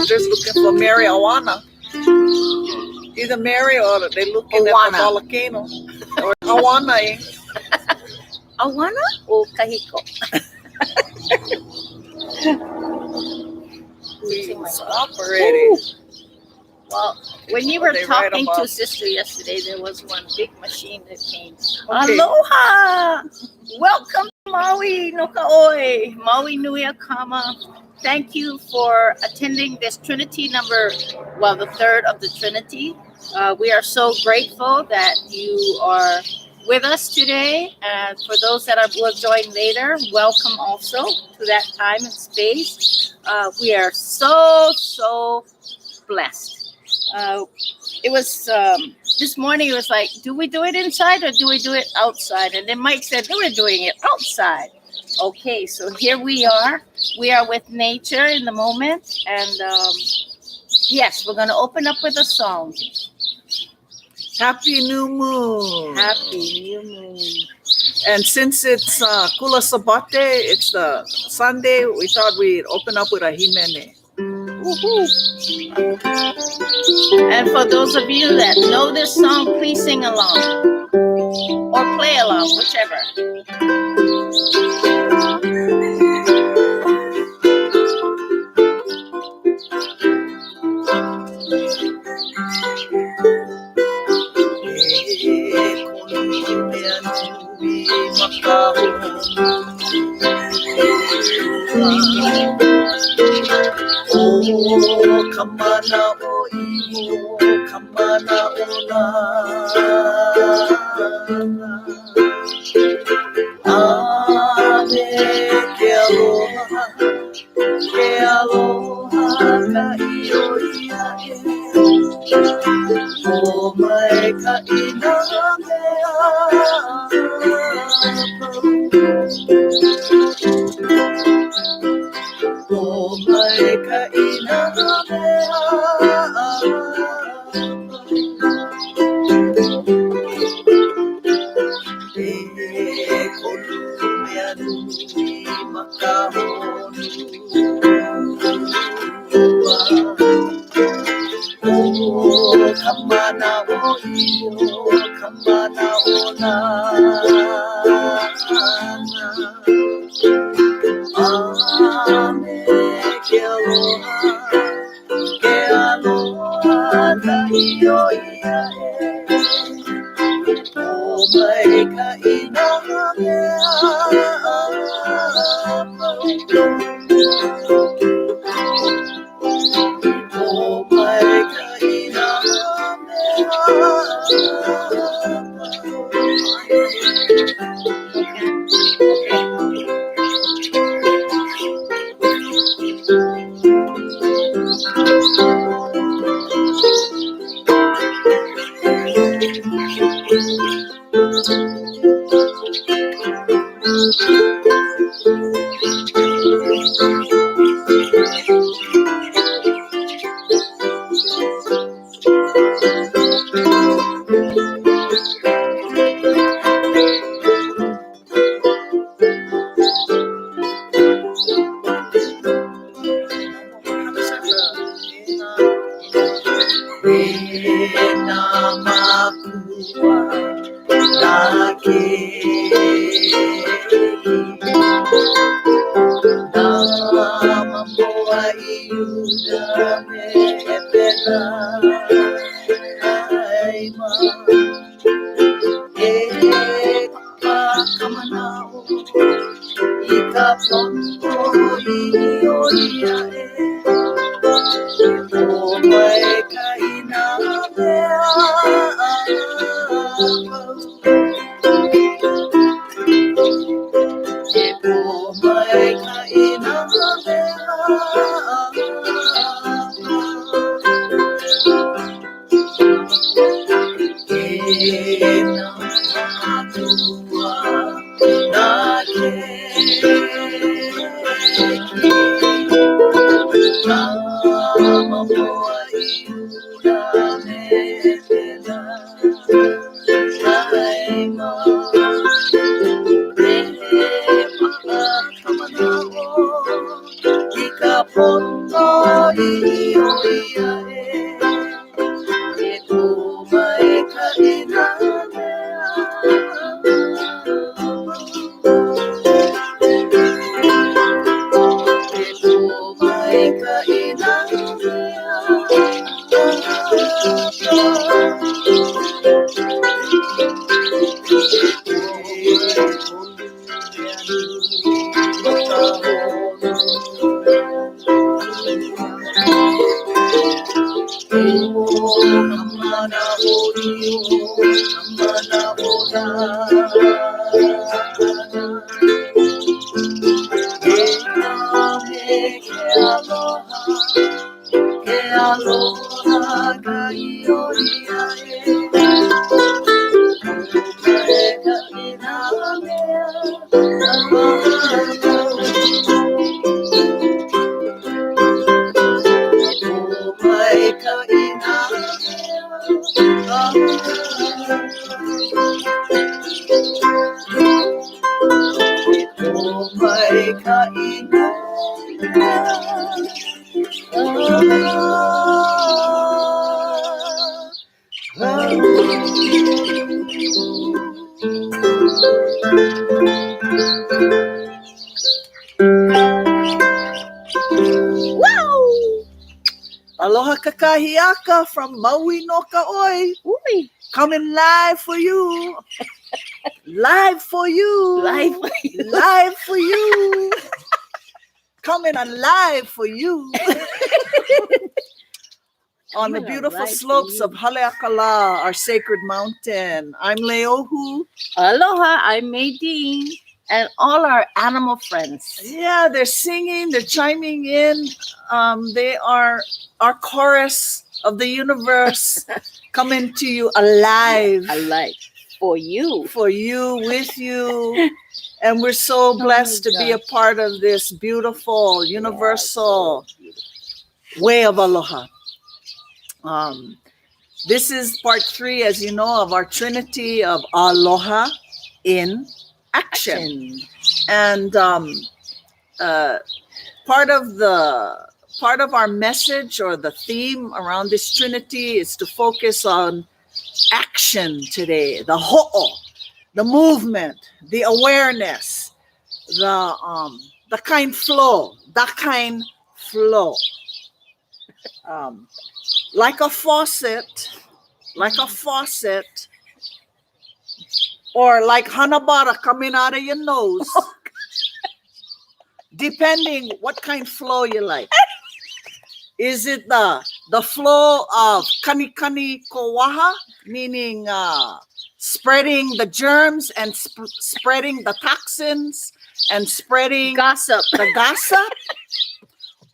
just looking for Mary Awana. Either Mary or they looking at the volcano. Or Awana, eh? Awana o Kahiko? Stop already. Well, when you were talking to Sister yesterday, there was one big machine that came. Okay. Aloha! Welcome, Maui no Kaoi, Maui Nui Akama. Thank you for attending this Trinity the third of the Trinity. We are so grateful that you are with us today. And for those that will join later, welcome also to that time and space. We are so blessed. It was this morning. It was like, do we do it inside or do we do it outside? And then Mike said, we're doing it outside. Okay, so here we are. We are with nature in the moment. And yes, we're going to open up with a song. Happy New Moon. Happy New Moon. And since it's Kula Sabate, it's the Sunday, we thought we'd open up with a Himene. Woohoo. And for those of you that know this song, please sing along or play along, whichever. Oh, kamana o iyo, kamana o na. Ame ke aloha ka iyo ia e. O mai ka ina mea. Oh, my kaina mea. E kolu mea nui makahonu. Oh, kamana o iyo, kamana o na. Ame ke aloha na iyo ia e. O mai ka ina mea. O mai ka ina Kamana Orio, Kamana Oda. Ke aloha, kaioria Aloha kakahiaka from Maui no Kaoi. Coming live for you. Live for you. Live for you. Live for you. Coming alive for you. On the beautiful slopes of Haleakala, our sacred mountain. I'm Lei'ohu. Aloha, I'm Maydeen. And all our animal friends. Yeah, they're singing, they're chiming in. They are our chorus of the universe coming to you alive. Alive. For you. For you, with you. And we're so blessed to be a part of this beautiful, universal way of aloha. This is part 3, as you know, of our Trinity of Aloha in action. And part of our message or the theme around this Trinity is to focus on action today, the ho'o, the movement, the awareness, the kind flow, like a faucet, or like hanabara coming out of your nose, depending what kind of flow you like. Is it the flow of kani kowaha, meaning spreading the germs and spreading the toxins and spreading the gossip?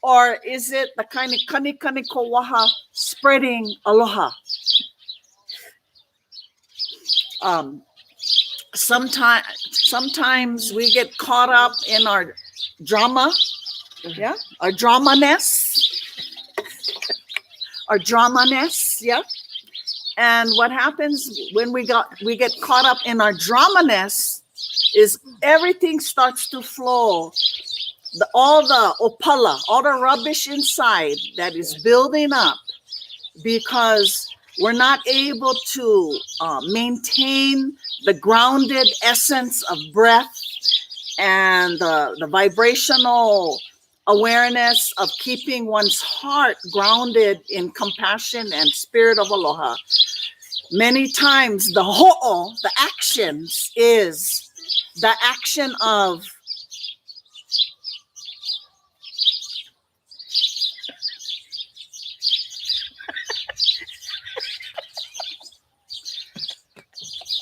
Or is it the kind of kani kowaha spreading aloha? Sometimes we get caught up in our drama, our drama-ness, And what happens when we get caught up in our drama-ness is everything starts to flow. All the opala, all the rubbish inside that is building up because we're not able to maintain the grounded essence of breath and the vibrational awareness of keeping one's heart grounded in compassion and spirit of aloha. Many times the ho'o, the actions, is the action of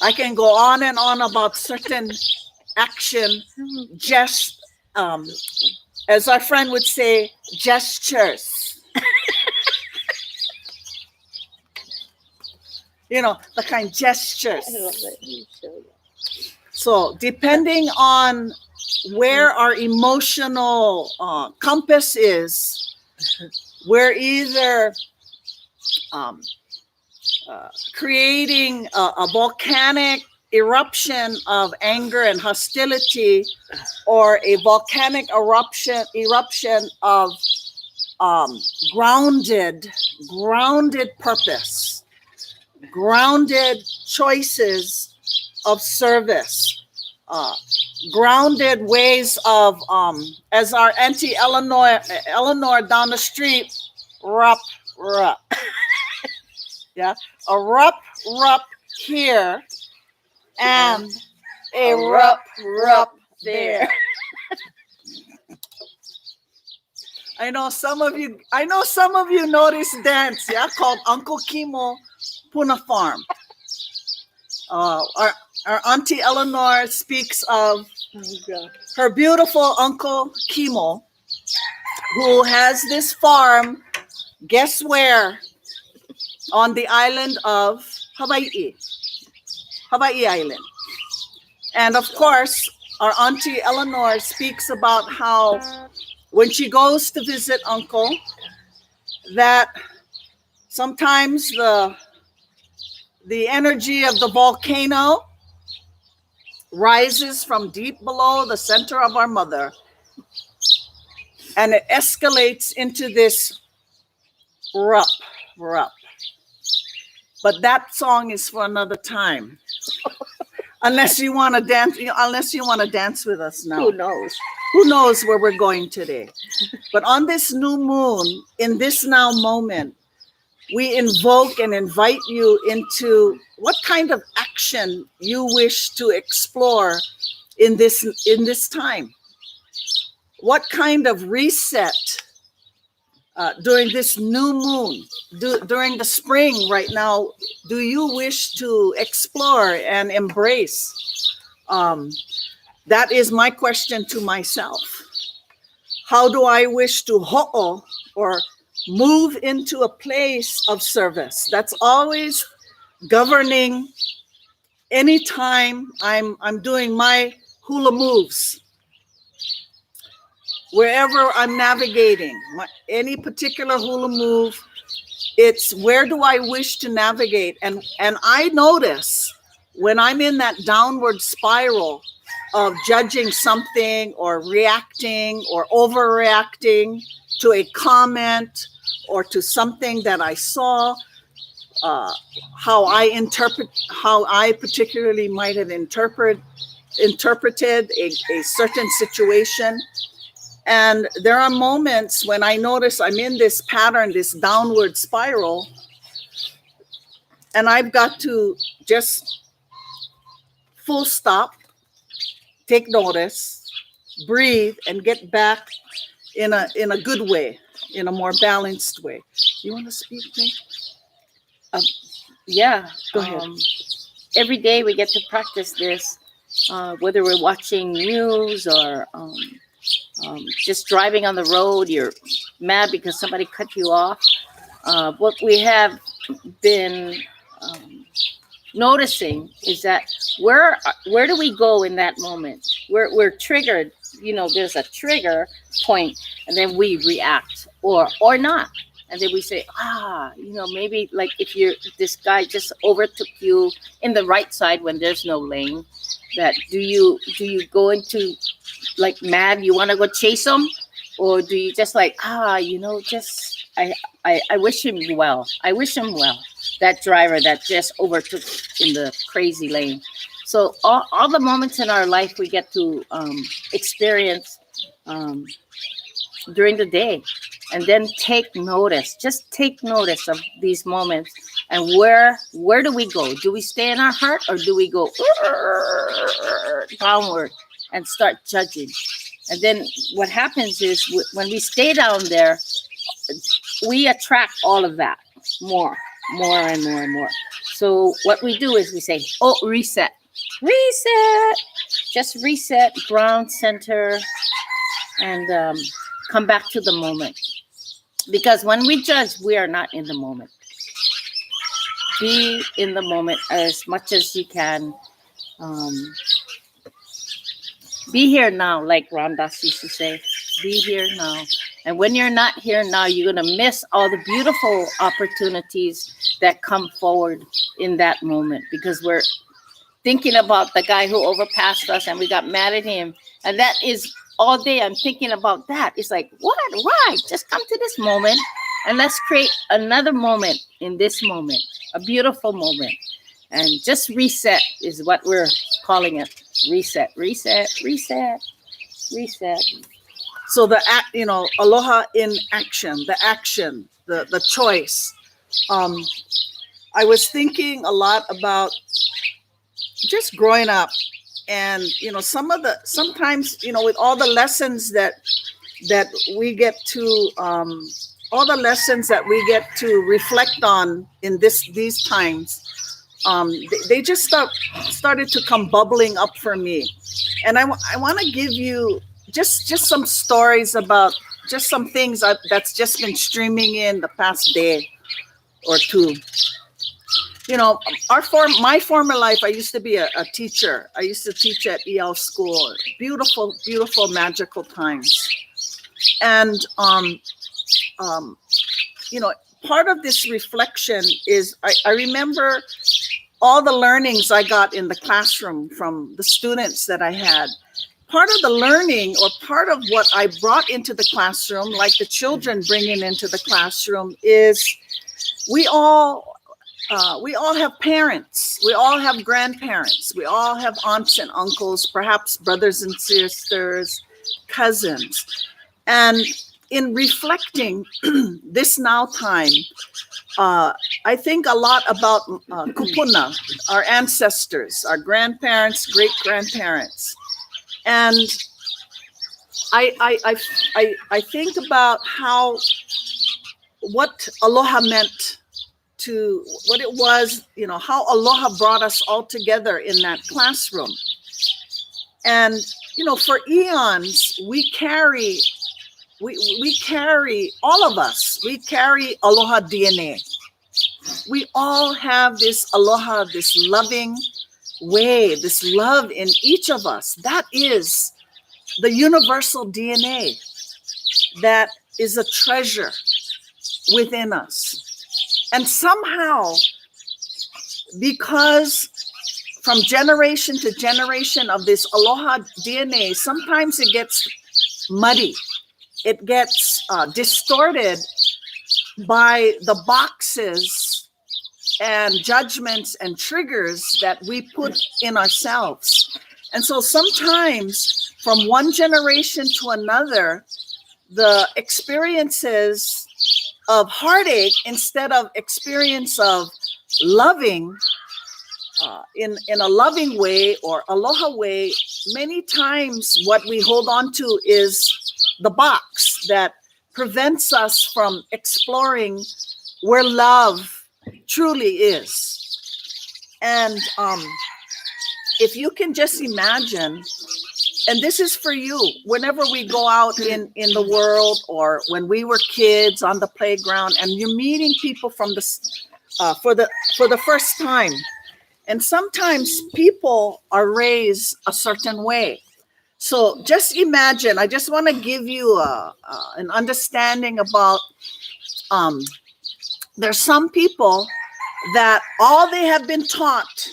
I can go on and on about certain action, just as our friend would say, gestures. The kind of gestures. So depending on where our emotional compass is, we're either creating a volcanic eruption of anger and hostility, or a volcanic eruption of grounded purpose, grounded choices of service, grounded ways of, as our Aunty Eleanor down the street, rup. Yeah, a rup here and a rup there. I know some of you know this dance, yeah, called Uncle Kimo Puna Farm. Our Auntie Eleanor speaks of her beautiful Uncle Kimo, who has this farm, guess where? On the island of Hawaii Island. And of course, our Auntie Eleanor speaks about how when she goes to visit Uncle, that sometimes the energy of the volcano rises from deep below the center of our mother, and it escalates into this rup. But that song is for another time. Unless you want to dance with us now. Who knows? Who knows where we're going today? But on this new moon, in this now moment, we invoke and invite you into what kind of action you wish to explore in this time. What kind of reset during this new moon, during the spring right now, do you wish to explore and embrace? That is my question to myself. How do I wish to ho'o, or move into a place of service? That's always governing anytime I'm doing my hula moves. Wherever I'm navigating, any particular hula move, it's where do I wish to navigate? And I notice when I'm in that downward spiral of judging something or reacting or overreacting to a comment or to something that I saw, how I particularly might have interpreted a certain situation. And there are moments when I notice I'm in this pattern, this downward spiral, and I've got to just full stop, take notice, breathe, and get back in a good way, in a more balanced way. You want to speak, Jay? Yeah. Go ahead. Every day we get to practice this, whether we're watching news or just driving on the road, you're mad because somebody cut you off. What we have been noticing is that where do we go in that moment? We're triggered. There's a trigger point, and then we react or not. And then we say, maybe like if this guy just overtook you in the right side when there's no lane, that do you go into like mad, you want to go chase him? Or do you just like, I wish him well. I wish him well. That driver that just overtook in the crazy lane. So all the moments in our life we get to experience during the day, and then take notice. Just take notice of these moments, and where do we go? Do we stay in our heart, or do we go downward and start judging? And then what happens is when we stay down there, we attract all of that more and more. So what we do is we say, reset, just reset, ground center, and come back to the moment. Because when we judge, we are not in the moment. Be in the moment as much as you can. Be here now, like Ram Dass used to say. Be here now. And when you're not here now, you're going to miss all the beautiful opportunities that come forward in that moment, because we're thinking about the guy who overpassed us and we got mad at him. And that is all day I'm thinking about that. It's like, what? Why? Just come to this moment and let's create another moment in this moment, a beautiful moment. And just reset is what we're calling it. Reset. So aloha in action, the choice. I was thinking a lot about just growing up, and sometimes with all the lessons that that we get to, all the lessons that we get to reflect on in these times, they just started to come bubbling up for me. And I want to give you just some stories about just some things that's just been streaming in the past day or two. You know, my former life, I used to be a teacher. I used to teach at EL school. Beautiful, beautiful, magical times. And, you know, part of this reflection is I remember all the learnings I got in the classroom from the students that I had. Part of the learning, or part of what I brought into the classroom, like the children bringing into the classroom, is we all have parents, we all have grandparents, we all have aunts and uncles, perhaps brothers and sisters, cousins. And in reflecting this now time, I think a lot about kupuna, our ancestors, our grandparents, great-grandparents. And I think about what aloha meant, to what it was, you know, how aloha brought us all together in that classroom. And, you know, for eons, we carry, all of us, we carry aloha DNA. We all have this aloha, this loving way, this love in each of us. That is the universal DNA that is a treasure within us. And somehow, because from generation to generation of this aloha DNA, sometimes it gets muddy. It gets distorted by the boxes and judgments and triggers that we put in ourselves. And so sometimes from one generation to another, the experiences of heartache instead of experience of loving in a loving way or aloha way, many times what we hold on to is the box that prevents us from exploring where love truly is. And if you can just imagine, and this is for you, whenever we go out in the world, or when we were kids on the playground and you're meeting people from for the first time. And sometimes people are raised a certain way. So just imagine, I just want to give you an understanding about, there's some people that all they have been taught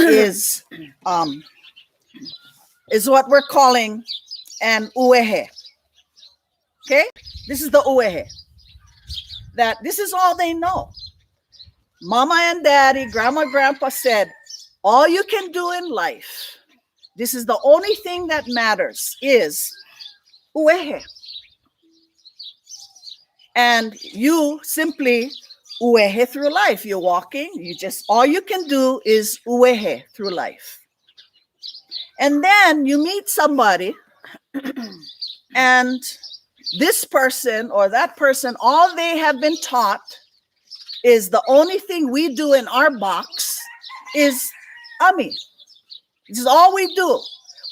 is what we're calling an uehe. Okay? This is the uehe. That this is all they know. Mama and daddy, grandma, grandpa said, all you can do in life, this is the only thing that matters, is uehe. And you simply uehe through life. You're walking, all you can do is uehe through life. And then you meet somebody and this person or that person, all they have been taught is the only thing we do in our box is ummi. This is all we do.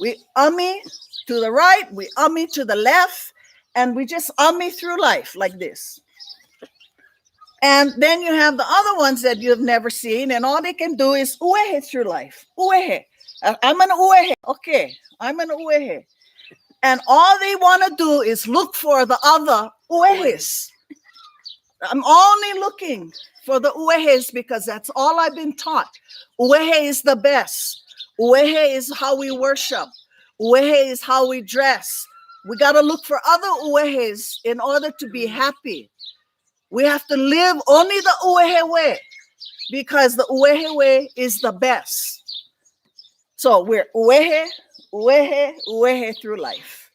We ummi to the right, we ummi to the left, and we just ummi through life like this. And then you have the other ones that you've never seen, and all they can do is uehe through life. Uehe. I'm an uehe. Okay, I'm an uehe. And all they want to do is look for the other uehes. I'm only looking for the uehes because that's all I've been taught. Uehe is the best. Uehe is how we worship. Uehe is how we dress. We got to look for other uehes in order to be happy. We have to live only the uehe way because the uehe way is the best. So we're uehe, uehe, uehe through life.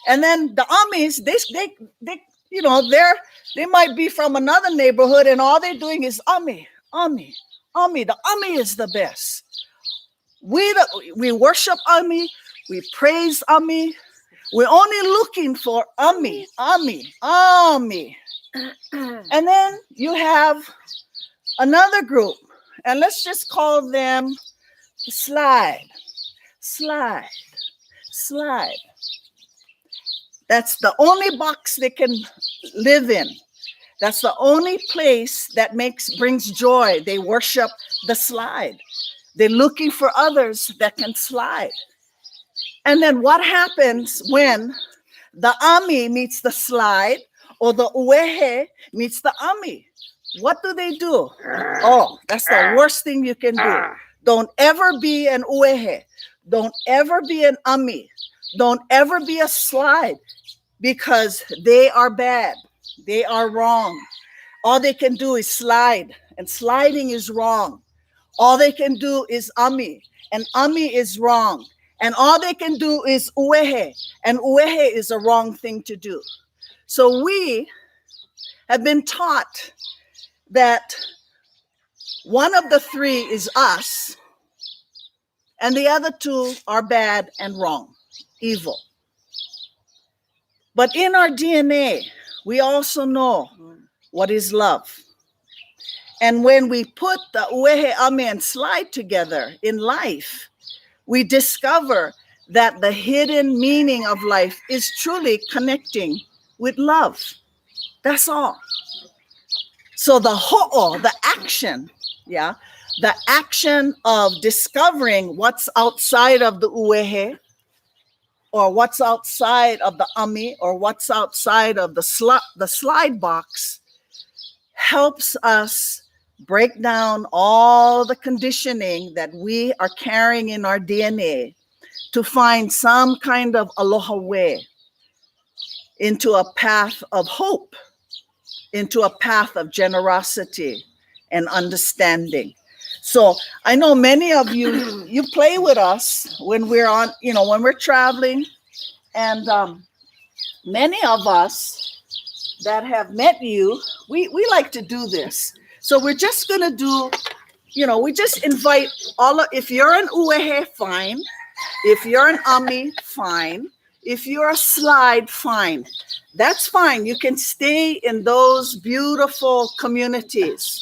And then the Amis, they you know, they might be from another neighborhood and all they're doing is ummi, ummi, ummi. The ummi is the best. We worship ummi. We praise Ami. We're only looking for Ami, Ami, Ami. And then you have another group, and let's just call them slide, slide, slide. That's the only box they can live in. That's the only place that brings joy. They worship the slide. They're looking for others that can slide. And then what happens when the Ami meets the slide or the Uehe meets the Ami? What do they do? Oh, that's the worst thing you can do. Don't ever be an Uehe. Don't ever be an Ami. Don't ever be a slide, because they are bad. They are wrong. All they can do is slide, and sliding is wrong. All they can do is Ami, and Ami is wrong. And all they can do is Uehe, and Uehe is a wrong thing to do. So we have been taught that one of the three is us, and the other two are bad and wrong, evil. But in our DNA, we also know what is love. And when we put the Uehe, Ami, and slide together in life, we discover that the hidden meaning of life is truly connecting with love. That's all. So the ho'o, the action, the action of discovering what's outside of the Uehe, or what's outside of the Ami, or what's outside of the slide box, helps us break down all the conditioning that we are carrying in our DNA to find some kind of aloha way into a path of hope, into a path of generosity and understanding. So I know many of you, you play with us when we're on, when we're traveling, and many of us that have met you, we like to do this. So we're just going to do, we just invite if you're an Uehe, fine. If you're an Ami, fine. If you're a slide, fine. That's fine. You can stay in those beautiful communities.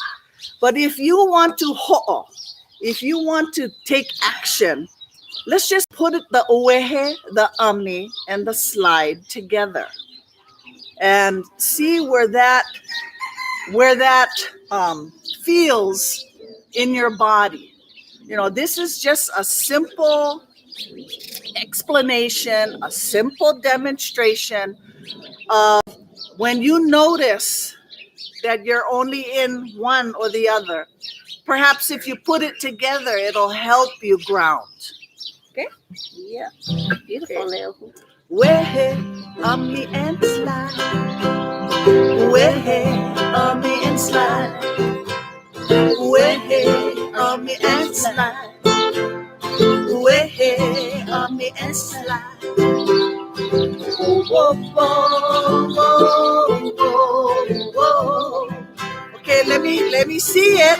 But if you want to ho'o, if you want to take action, let's just put the Uehe, the Ami, and the slide together and see where that feels in your body. This is just a simple explanation, a simple demonstration of when you notice that you're only in one or the other. Perhaps if you put it together, it'll help you ground. Okay? Yeah. Beautiful, Lei'ohu. Uehe, Ami, and slide. Uehe, Ami, and slide. Uehe, Ami, and slide. Uehe, Ami, and slide. Whoa, whoa, whoa, whoa, whoa. Okay, let me see it.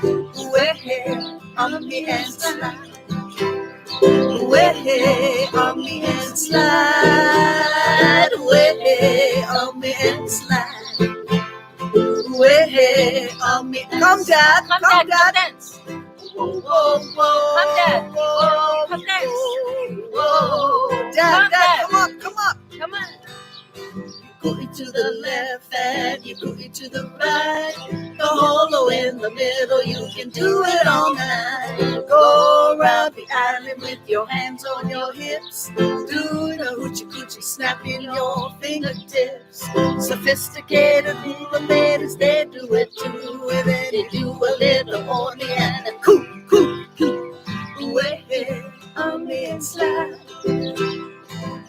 Uehe, Ami, and slide. Uehe, Ami, and slide. Uehe, Ami, and slide. Uehe, Ami. Come, Dad. Come, Dad. Dance. Whoa, whoa, whoa. Come, Dad. Whoa, Come dance. whoa. Dad, come up, come up. Come on. Cootie to the left and you cootie to the right. The hollow in the middle, you can do it all night. Go around the island with your hands on your hips, doing a hoochie coochie, snapping your fingertips. Sophisticated hula ladies, they do it too, and then they do a little horny and a coo, coo, coo. Uehe, Ami, and slide.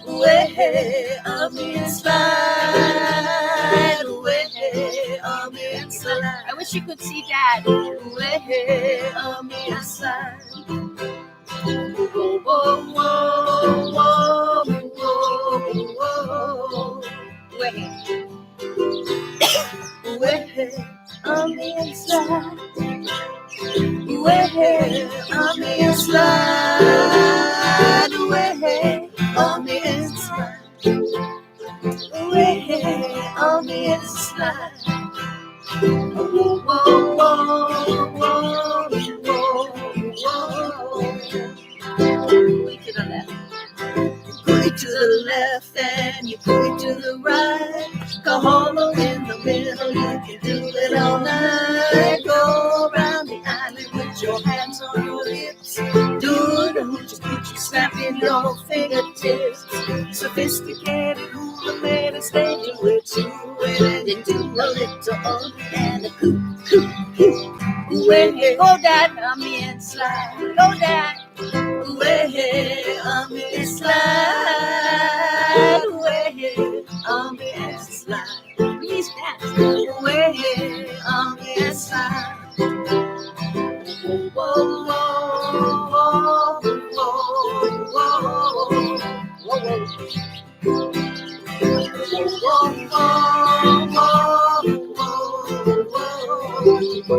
Uehe, Ami, and slide. Uehe, Ami, and slide. I wish you could see Dad. Uehe, Ami, and slide. Whoa, whoa, whoa, whoa, whoa, whoa. Uehe. Uehe, Ami, and slide. Uehe, Ami, and slide. Uehe, me and slide. Whoa, whoa, whoa, whoa, whoa, whoa. Way to the left. Put it to the left and you put it to the right. Kaholo in the middle, you can do it all night. Go around the island with your hands on your hips. Do it and just get you snapping your fingertips. Sophisticated hula man and stay to it too. And then do a little and a coop, coop, coop. Ooh, go that, I'm inside. Go that. Way on the slide, way on the slide. Please dance. Way on the slide. Whoa, whoa, whoa, whoa, whoa, whoa, whoa.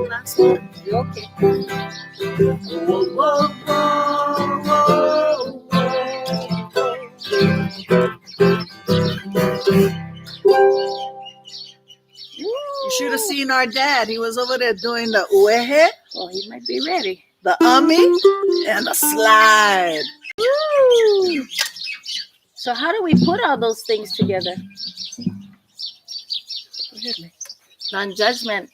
Last one. You okay? Whoa, whoa, whoa, whoa, You should have seen our dad. He was over there doing the uehe. Oh, he might be ready. The and the slide. Woo! So how do we put all those things together? Non-judgment.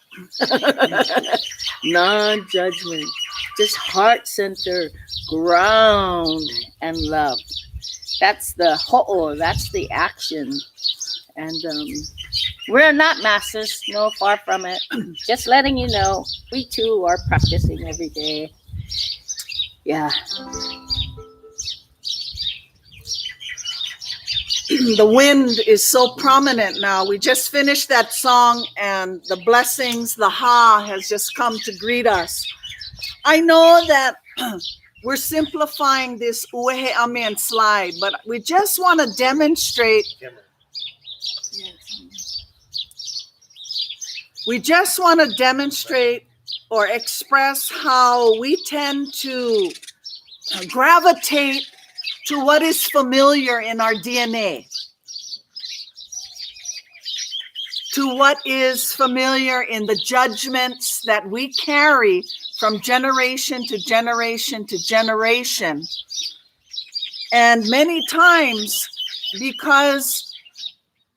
Non-judgment. Just heart center, ground, and love. That's the ho'o. That's the action. And we're not masters. No, far from it. Just letting you know, we too are practicing every day. Yeah. The wind is so prominent now. We just finished that song and the blessings, the ha has just come to greet us. I know that we're simplifying this uehe ame and slide, but we just want to demonstrate. We just want to demonstrate or express how we tend to gravitate to what is familiar in our DNA, to what is familiar in the judgments that we carry from generation to generation to generation. And many times, because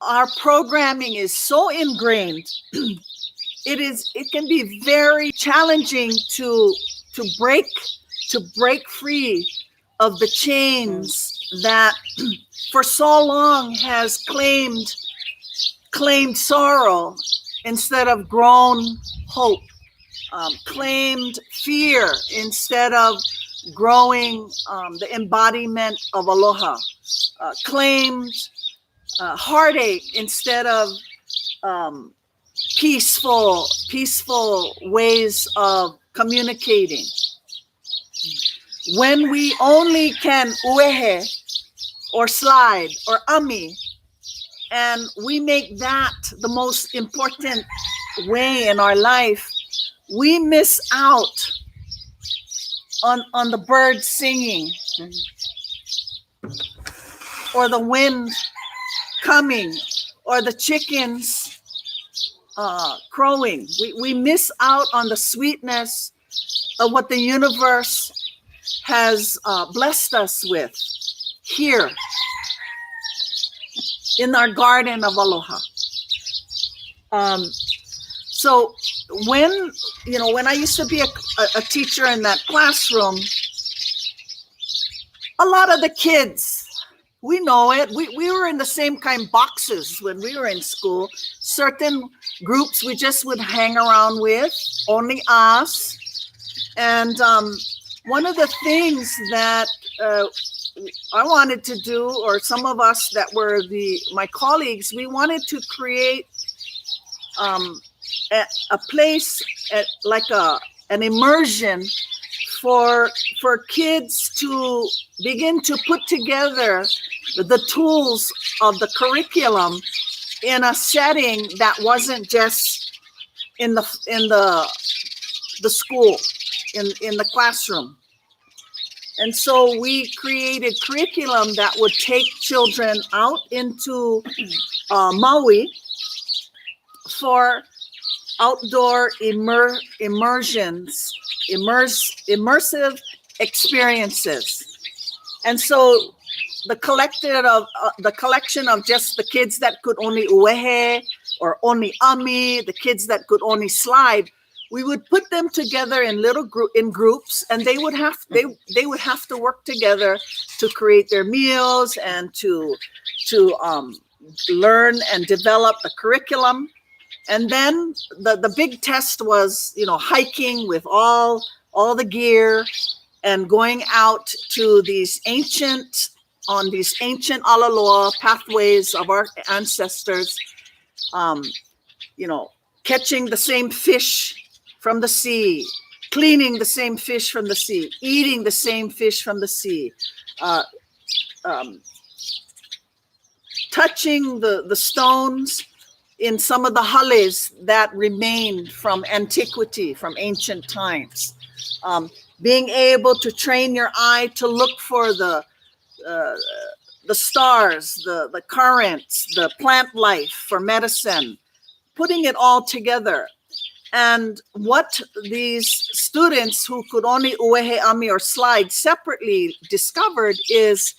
our programming is so ingrained, it can be very challenging to break free of the chains that for so long has claimed sorrow instead of grown hope, claimed fear instead of growing the embodiment of aloha, claimed heartache instead of peaceful ways of communicating. When we only can uehe or slide or ami, and we make that the most important way in our life, we miss out on the birds singing or the wind coming or the chickens crowing. We miss out on the sweetness of what the universe has blessed us with here in our garden of aloha. So when I used to be a teacher in that classroom, a lot of the kids, we know it. We were in the same kind of boxes when we were in school. Certain groups we just would hang around with, only us. And one of the things that I wanted to do, or some of us that were my colleagues, we wanted to create a place like an immersion for kids to begin to put together the tools of the curriculum in a setting that wasn't just in the school, in the classroom. And so we created curriculum that would take children out into Maui for outdoor immersive experiences. And so the collection of just the kids that could only uehe or only ami, the kids that could only slide, we would put them together in groups, and they would have to work together to create their meals and to learn and develop the curriculum. And then the big test was, hiking with all the gear and going out to these ancient Alaloa pathways of our ancestors, catching the same fish from the sea, cleaning the same fish from the sea, eating the same fish from the sea, touching the stones in some of the hales that remained from antiquity, from ancient times. Being able to train your eye to look for the stars, the currents, the plant life for medicine, putting it all together. And what these students who could only uehe ami or slide separately discovered is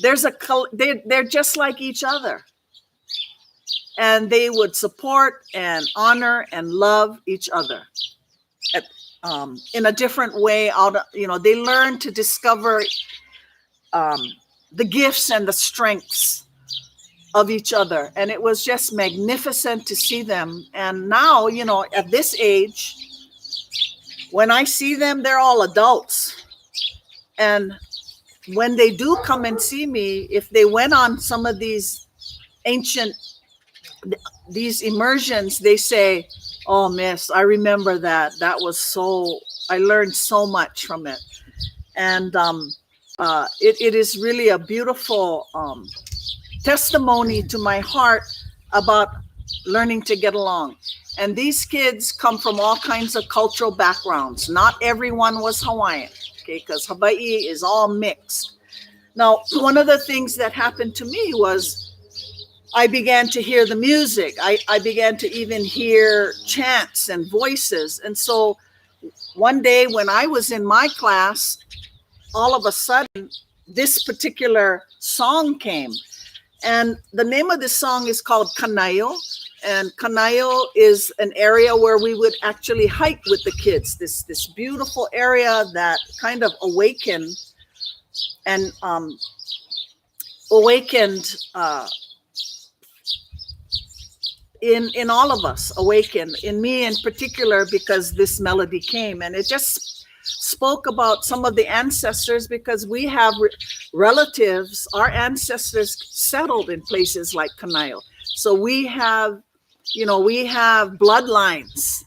they're just like each other. And they would support and honor and love each other in a different way. They learn to discover the gifts and the strengths of each other. And it was just magnificent to see them. And now, at this age, when I see them, they're all adults. And when they do come and see me, if they went on some of these immersions, they say, "Oh, miss, I remember that. I learned so much from it." And it is really a beautiful testimony to my heart about learning to get along. And these kids come from all kinds of cultural backgrounds. Not everyone was Hawaiian, okay, because Hawaii is all mixed. Now, one of the things that happened to me was I began to hear the music. I began to even hear chants and voices. And so one day when I was in my class, all of a sudden, this particular song came. And the name of this song is called Kanayo. And Kanayo is an area where we would actually hike with the kids. This beautiful area that kind of awakened in all of us, awakened in me in particular, because this melody came, and it just spoke about some of the ancestors, because we have relatives, our ancestors settled in places like Kanayo. So we have bloodlines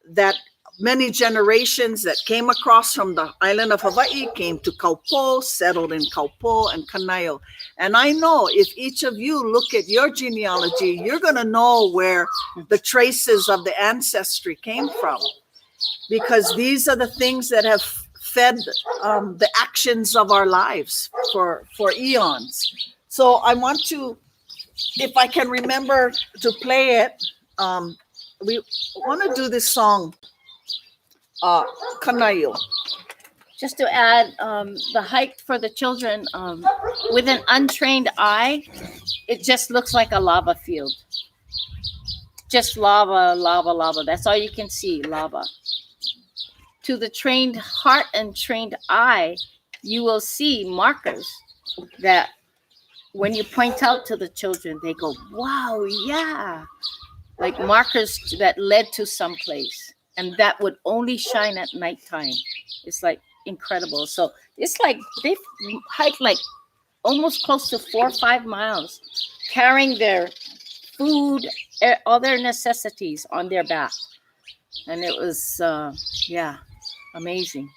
that many generations that came across from the island of Hawaii came to Kaupo, settled in Kaupo and Kanayo. And I know if each of you look at your genealogy, you're going to know where the traces of the ancestry came from, because these are the things that have fed the actions of our lives for eons. So I want to, if I can remember to play it, we want to do this song, Kanayo. Just to add, the hike for the children, with an untrained eye, it just looks like a lava field. Just lava, lava, lava. That's all you can see, lava. To the trained heart and trained eye, you will see markers that when you point out to the children, they go, "Wow, yeah." Like markers that led to someplace. And that would only shine at nighttime. It's like incredible. So it's like they've hiked like almost close to 4 or 5 miles, carrying their food, all their necessities on their back. And it was, amazing.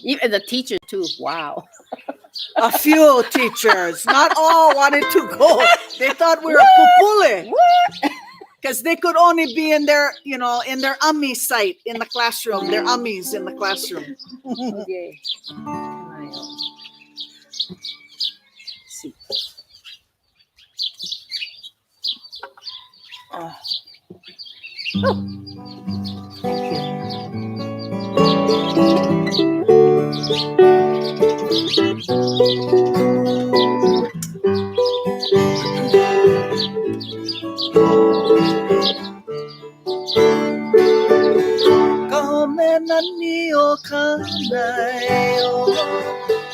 Even the teacher too. Wow. A few teachers, not all wanted to go. They thought we were pupule. Because they could only be in their ami site in the classroom, their amis in the classroom. Okay. See. Oh. Nani o Kanayo,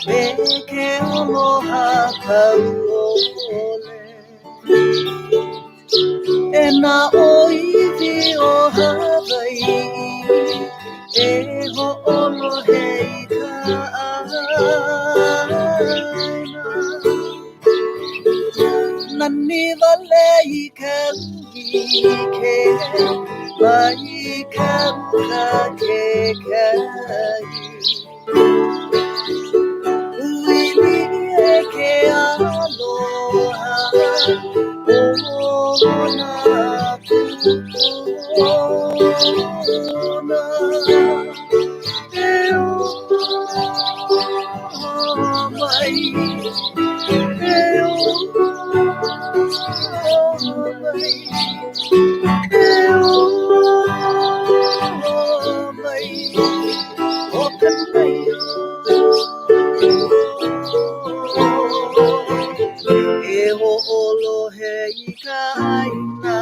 Eke Aloha Kauole, Ena Oivi o Hawaii, E ho Olohe Aina, Nani Vale I Ke Mai Ka Kai Uili Ke Aloha Ona Kukona Eo Mai Eo Mai Eho Olohe Ikaina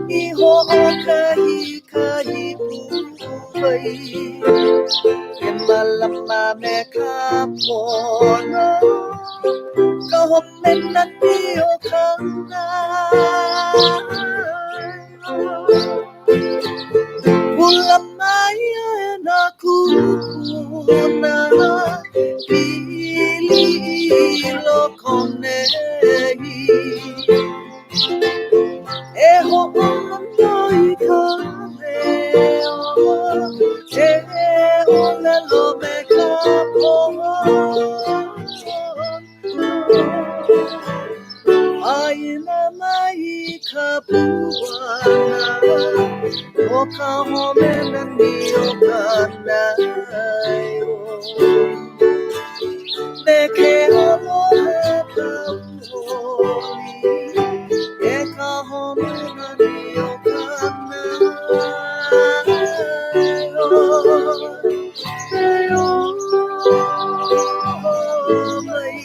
Iho Okahi Puwai Emalama me Kapona Kahomena Dio Kana Ulamaya na Kupuna Pili Lokonei Eho Olamoi Kaleo Te Olelo me Kapona Aina mai kapuana Okahomena ni okanayo Neke aloha kauholi Ekahomena ni okanayo Eyo mai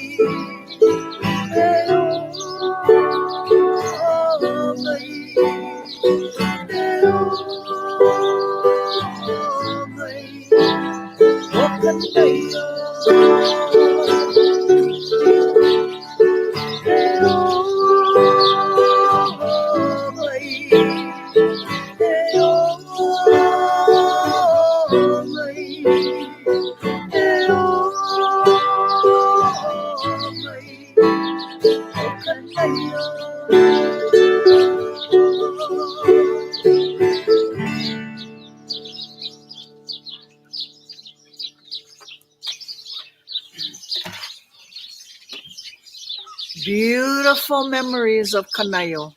Beautiful memories of Kanayo.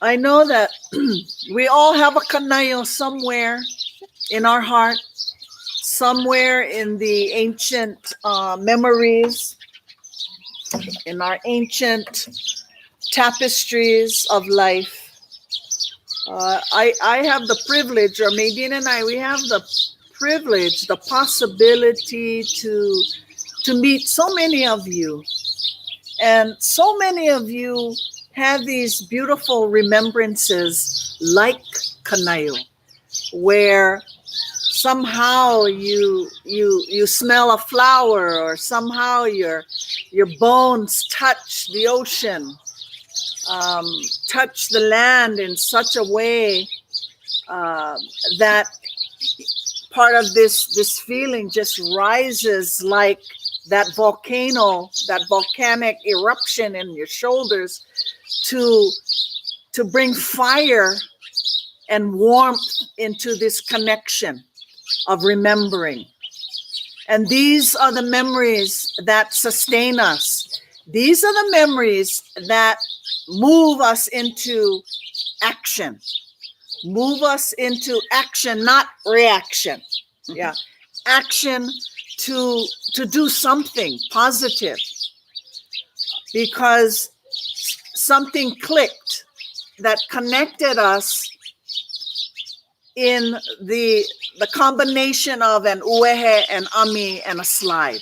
I know that we all have a Kanayo somewhere in our heart, somewhere in the ancient memories, in our ancient tapestries of life. I have the privilege, or Maydeen and I, we have the privilege, the possibility to meet so many of you. And so many of you have these beautiful remembrances like Kanayo, where somehow you smell a flower, or somehow your bones touch the ocean, touch the land in such a way that part of this feeling just rises like that volcano, that volcanic eruption in your shoulders to bring fire and warmth into this connection of remembering. And these are the memories that sustain us. These are the memories that move us into action. Move us into action, not reaction. Yeah. Action to do something positive. Because something clicked that connected us in the combination of an uehe, an ami, and a slide.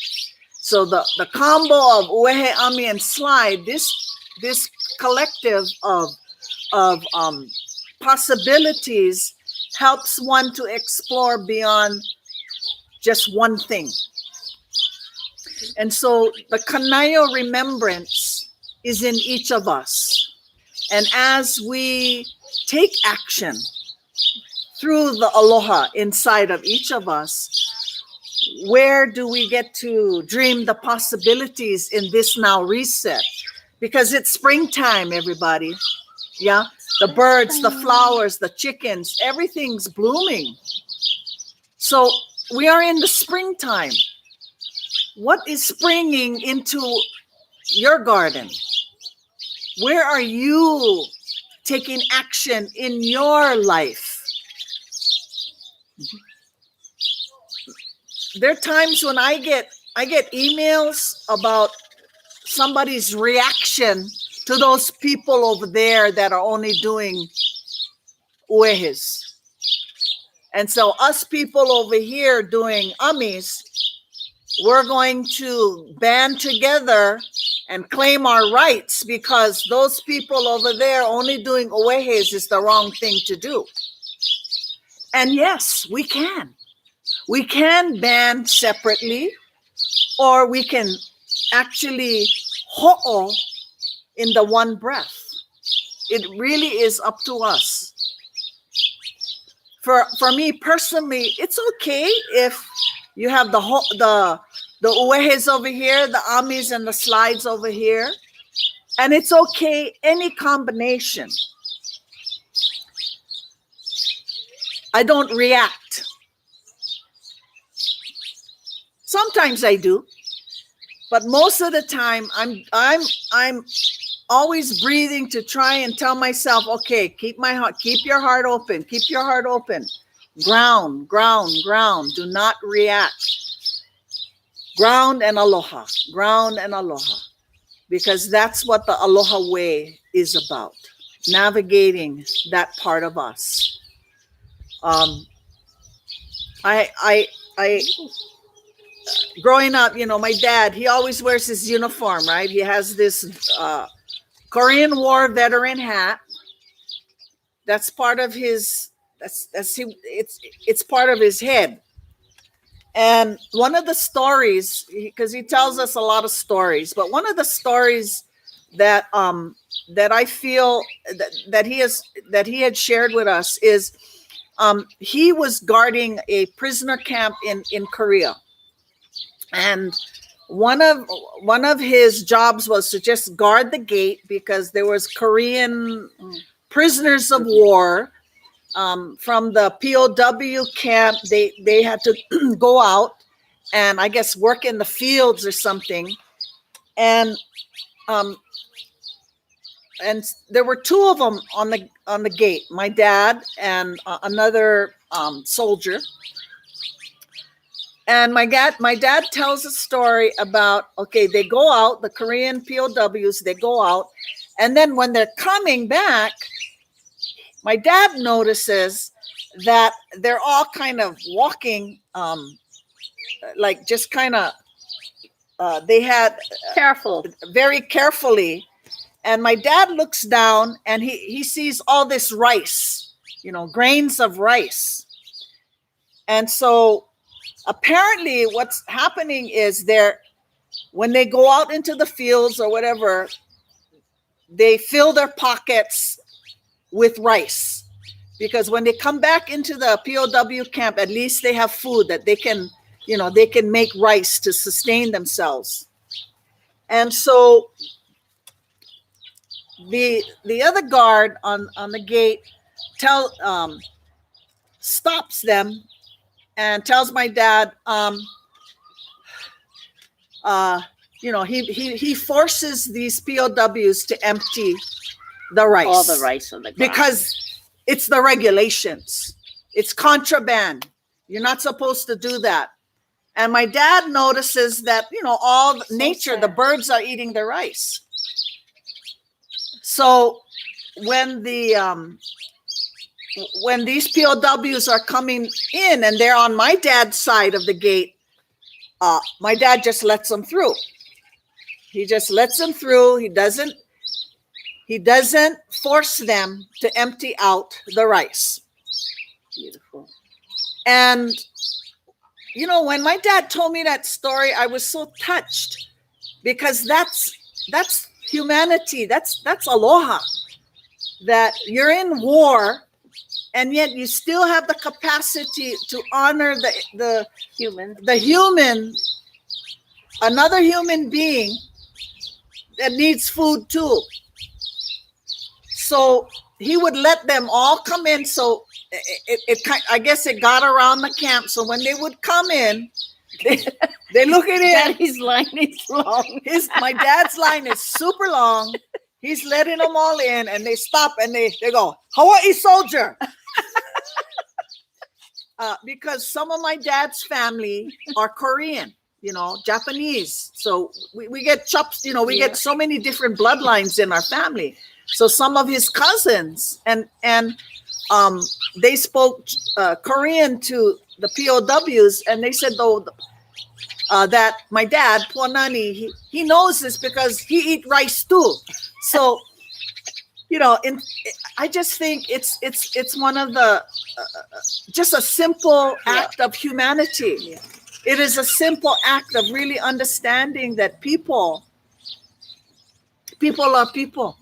So the combo of uehe, ami, and slide, this collective of possibilities helps one to explore beyond just one thing. And so the Kanayo remembrance is in each of us. And as we take action through the aloha inside of each of us, where do we get to dream the possibilities in this now reset? Because it's springtime, everybody. Yeah, the birds, the flowers, the chickens, everything's blooming. So we are in the springtime. What is springing into your garden? Where are you taking action in your life? There are times when I get emails about somebody's reaction to those people over there that are only doing uehis. And so us people over here doing amis, we're going to band together and claim our rights because those people over there only doing uehis is the wrong thing to do. And yes, we can. We can band separately, or we can actually ho'o in the one breath. It really is up to us. For me personally, it's okay if you have the uehis over here, the amis and the slides over here. And it's okay, any combination. I don't react. Sometimes I do, but most of the time I'm always breathing to try and tell myself, okay, keep your heart open, keep your heart open. Ground, ground, ground. Do not react. Ground and aloha, ground and aloha, because that's what the aloha way is about. Navigating that part of us. Growing up, my dad, he always wears his uniform, right? He has this Korean War veteran hat. That's part of his, it's part of his head. And one of the stories, because he tells us a lot of stories, but one of the stories that I feel that he had shared with us is he was guarding a prisoner camp in Korea. And one of his jobs was to just guard the gate because there was Korean prisoners of war from the POW camp. They had to go out and I guess work in the fields or something. And there were two of them on the gate, my dad and another soldier. And my dad tells a story about, okay, they go out, the Korean POWs, they go out. And then when they're coming back, my dad notices that they're all kind of walking, like just kind of, they had careful, very carefully. And my dad looks down and he sees all this rice, grains of rice. And so apparently what's happening is when they go out into the fields or whatever, they fill their pockets with rice, because when they come back into the POW camp, at least they have food that they can make rice to sustain themselves. And so the other guard on the gate stops them and tells my dad, he forces these POWs to empty the rice. All the rice on the ground. Because it's the regulations. It's contraband. You're not supposed to do that. And my dad notices that, all nature, the birds are eating the rice. So when when these POWs are coming in and they're on my dad's side of the gate, my dad just lets them through. He just lets them through. He doesn't force them to empty out the rice. Beautiful. And you know, when my dad told me that story, I was so touched, because that's humanity. That's aloha. That you're in war, and yet you still have the capacity to honor the human, another human being that needs food too. So he would let them all come in. So I guess it got around the camp. So when they would come in, they look at him. Daddy's line is long. My dad's line is super long. He's letting them all in, and they stop and they go, "Hawaii soldier." Because some of my dad's family are Korean, you know, Japanese. So we get chops, you know, we get so many different bloodlines in our family. So some of his cousins and they spoke Korean to the POWs, and they said though that my dad, Puanani, he knows this because he eat rice too. So you know, I just think it's one of the just a simple act of humanity. Yeah. It is a simple act of really understanding that people are people.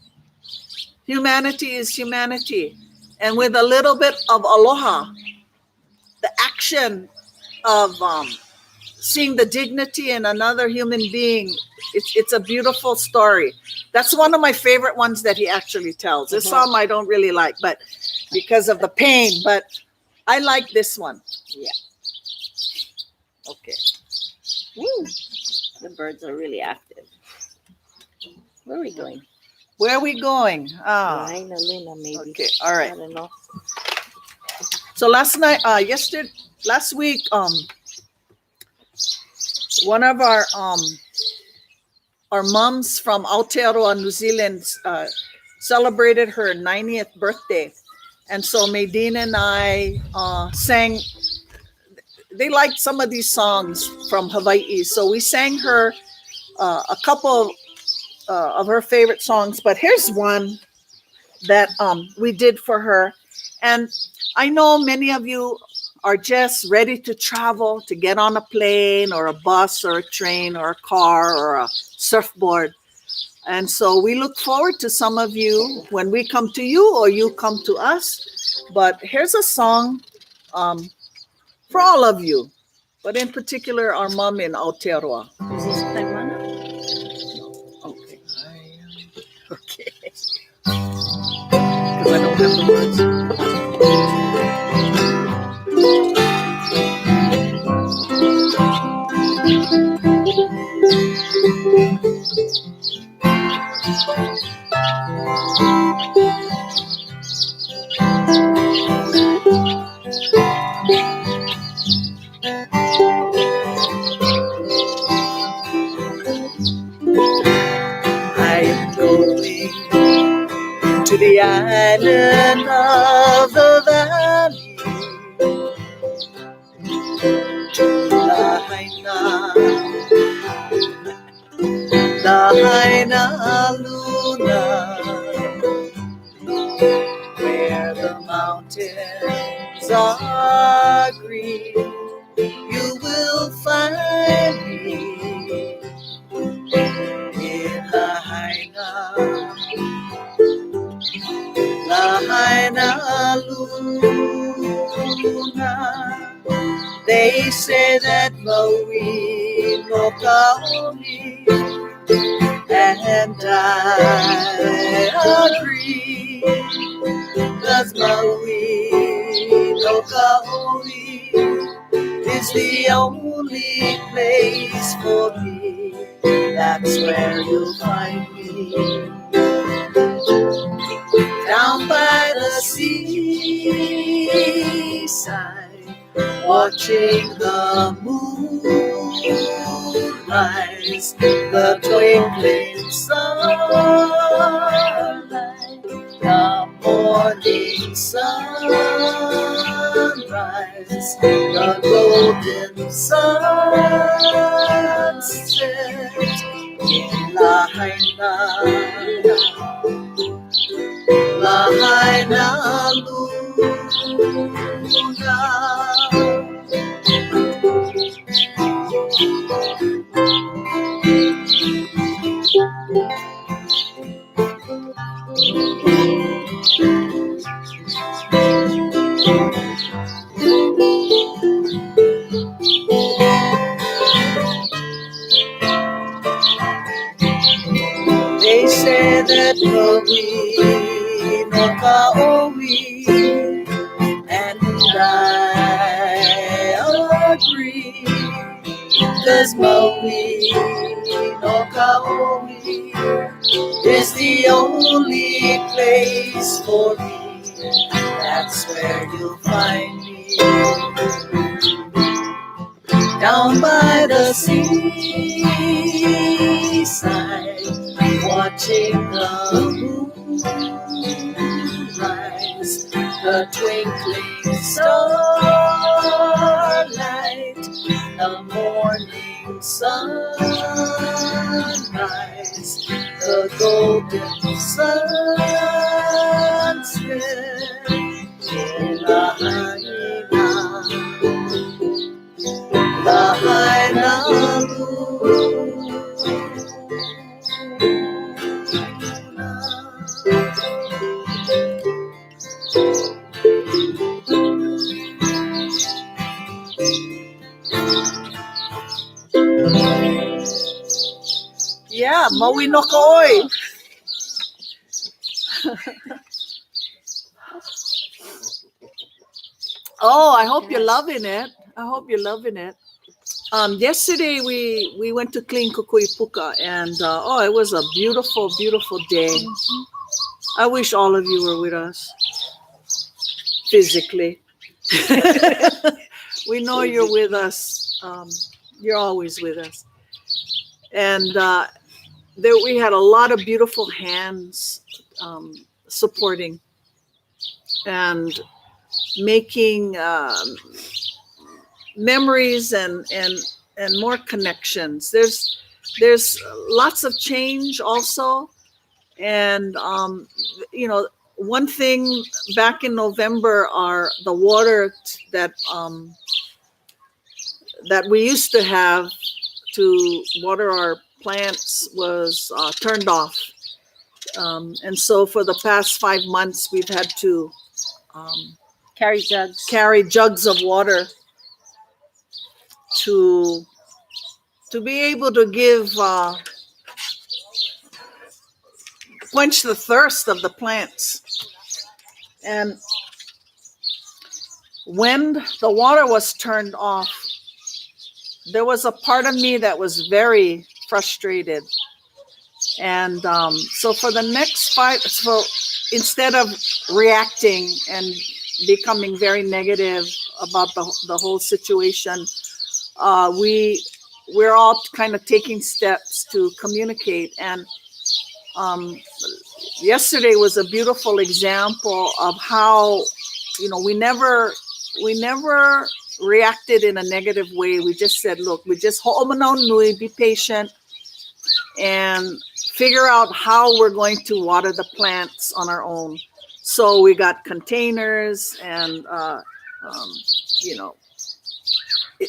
Humanity is humanity. And with a little bit of aloha, the action of seeing the dignity in another human being, it's a beautiful story. That's one of my favorite ones that he actually tells. There's some I don't really like, but because of the pain, but I like this one. Yeah. Okay. Woo. The birds are really active. Where are we going? Where are we going? Laina Luna, maybe. Okay, all right. I don't know. So last week, one of our moms from Aotearoa, New Zealand, celebrated her 90th birthday. And so Maydeen and I sang. They liked some of these songs from Hawaii. So we sang her a couple of her favorite songs. But here's one that we did for her. And I know many of you are just ready to travel, to get on a plane or a bus or a train or a car or a surfboard. And so we look forward to some of you when we come to you or you come to us. But here's a song for all of you, but in particular our mom in Aotearoa. Is this Kaimana? No. Okay. Okay. Because I don't have the words. I am going to the island of the valley, to Lahaina Luna, where the mountains are green. You will find me in Lahaina Luna. They say that Maui no kaoli, and I agree, 'cause Maui no kaoli is the only place for me. That's where you'll find me, down by the seaside, watching the moon rise, the twinkling sunlight say that Maui no Kaoi, and I agree, 'cause Maui no Kaoi is the only place for me. That's where you'll find me, down by the seaside, watching the moon rise, the twinkling starlight, the morning sunrise, the golden sunset in Lahaina Yeah, Maui no Kaoi. Oh, I hope you're loving it. I hope you're loving it. Yesterday we went to clean Kukui Puka, and it was a beautiful, beautiful day. I wish all of you were with us physically. We know you're with us. You're always with us. And there we had a lot of beautiful hands supporting and making memories and more connections. There's lots of change also, and one thing back in November, the water that we used to have to water our plants was turned off, and so for the past 5 months we've had to carry jugs of water to be able to give quench the thirst of the plants. And when the water was turned off, there was a part of me that was very frustrated. And so for the next instead of reacting and becoming very negative about the whole situation, we're all kind of taking steps to communicate. And yesterday was a beautiful example of how, we never reacted in a negative way. We just said, look, we just be patient and figure out how we're going to water the plants on our own. So we got containers, and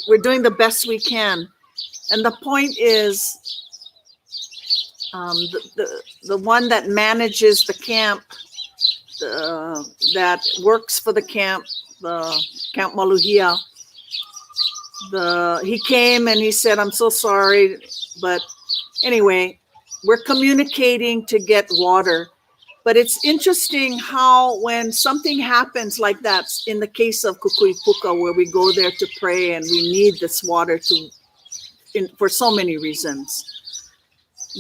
we're doing the best we can. And the point is, the one that manages the camp, that works for the camp, the Camp Maluhia, he came and he said, I'm so sorry, but anyway, we're communicating to get water. But it's interesting how when something happens like that, in the case of Kukui Puka, where we go there to pray and we need this water for so many reasons,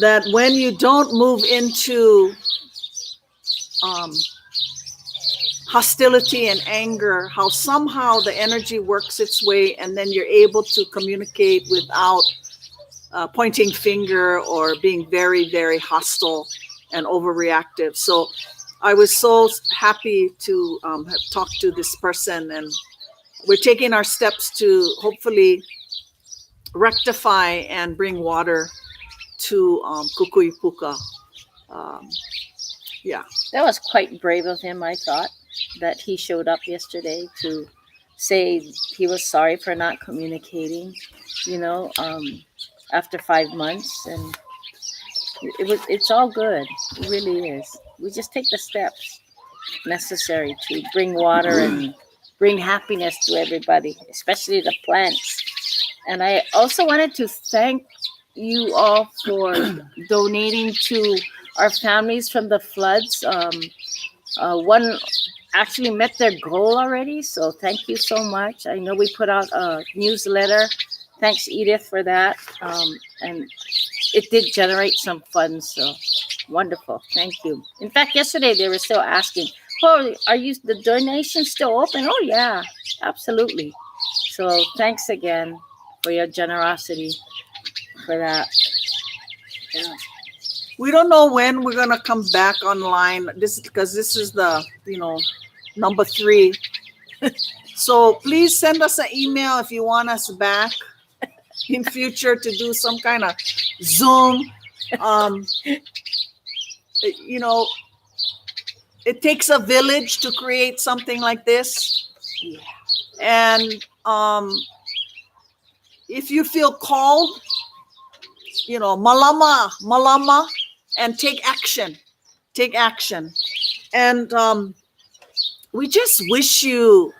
that when you don't move into hostility and anger, how somehow the energy works its way, and then you're able to communicate without pointing finger or being very, very hostile and overreactive. So I was so happy to have talked to this person, and we're taking our steps to hopefully rectify and bring water to Kukui Puka. Yeah. That was quite brave of him, I thought, that he showed up yesterday to say he was sorry for not communicating, after 5 months. And it's all good. It really is. We just take the steps necessary to bring water and bring happiness to everybody, especially the plants. And I also wanted to thank you all for donating to our families from the floods. One actually met their goal already, so thank you so much. I know we put out a newsletter. Thanks, Edith, for that. And it did generate some funds, so wonderful. Thank you. In fact, yesterday they were still asking, "Oh, are the donations still open?" Oh, yeah, absolutely. So thanks again for your generosity for that. Yeah. We don't know when we're gonna come back online. This is the number 3. So please send us an email if you want us back in future to do some kind of Zoom. It takes a village to create something like this. Yeah. And if you feel called, malama, and take action. And we just wish you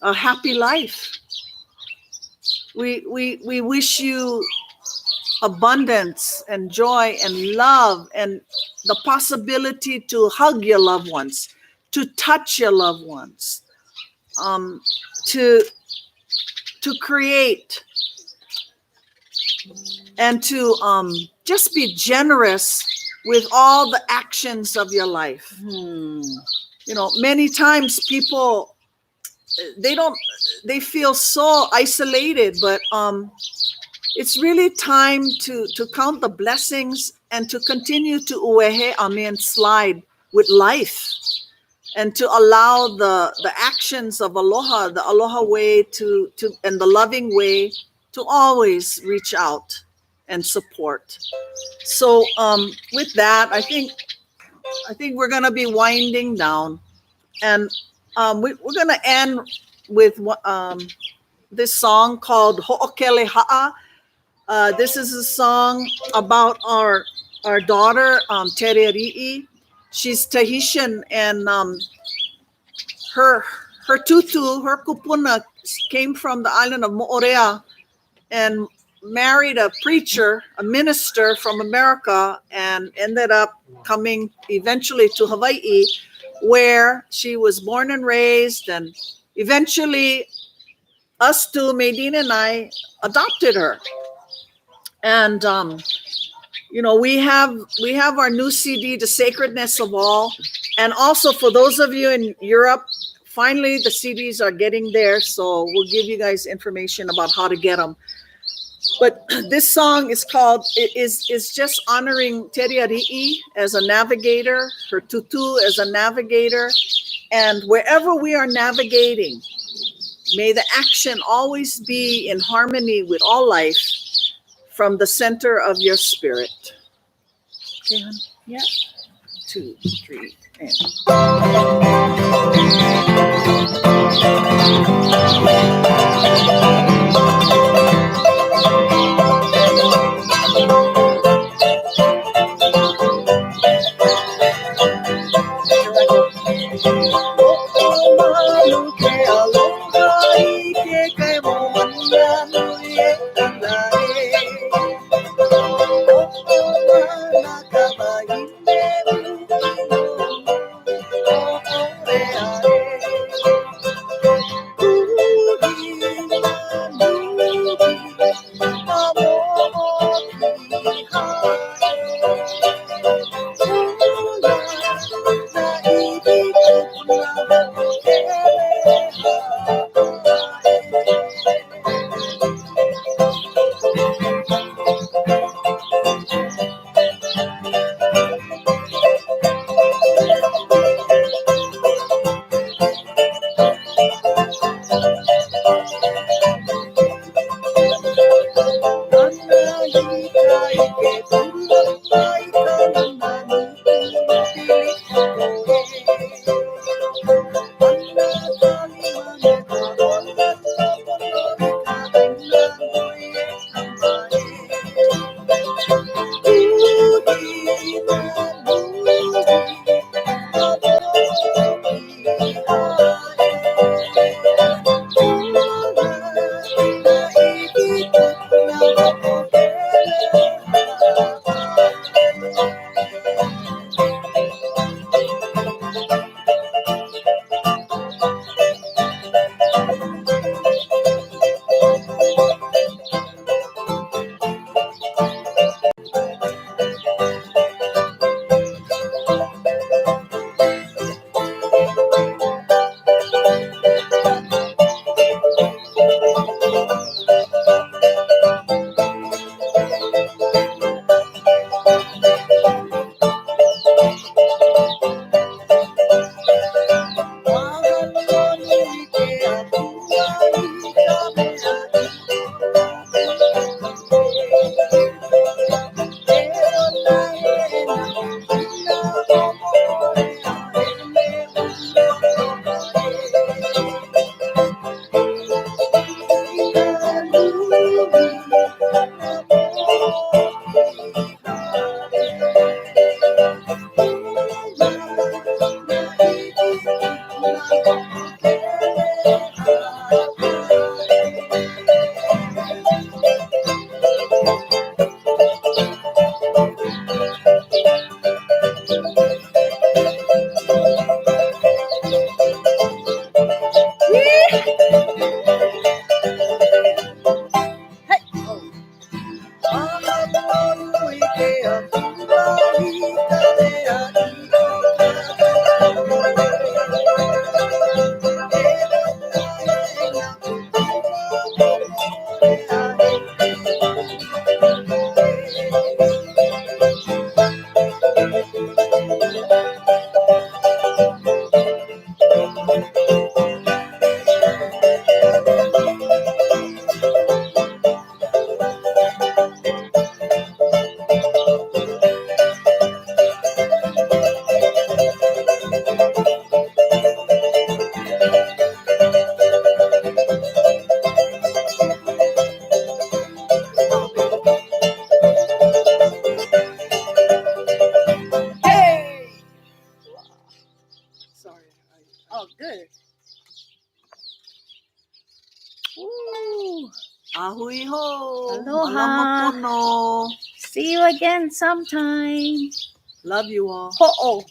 a happy life. We wish you abundance and joy and love and the possibility to hug your loved ones, to touch your loved ones, to create, and to just be generous with all the actions of your life. Many times people, they feel so isolated, but it's really time to count the blessings and to continue to uehe amen slide with life, and to allow the actions of aloha, the aloha way to and the loving way to always reach out and support. So with that, I think we're gonna be winding down, and we're gonna end with this song called Ho'okele Ha'a. This is a song about our daughter, Tereri'i. She's Tahitian, and her tutu, her kupuna, came from the island of Mo'orea and married a preacher, a minister from America, and ended up coming eventually to Hawaii, where she was born and raised, and eventually us two, Maydeen and I, adopted her. And we have our new CD, The Sacredness of All. And also for those of you in Europe, finally the CDs are getting there, so we'll give you guys information about how to get them. But this song is just honoring Teriari'i as a navigator, her tutu as a navigator, and wherever we are navigating, may the action always be in harmony with all life from the center of your spirit. Okay, hon? Yeah. 2, 3, and. Sorry. Oh, good. Ooh. Ahui ho. Aloha. Malama pono. See you again sometime. Love you all. Ho'o.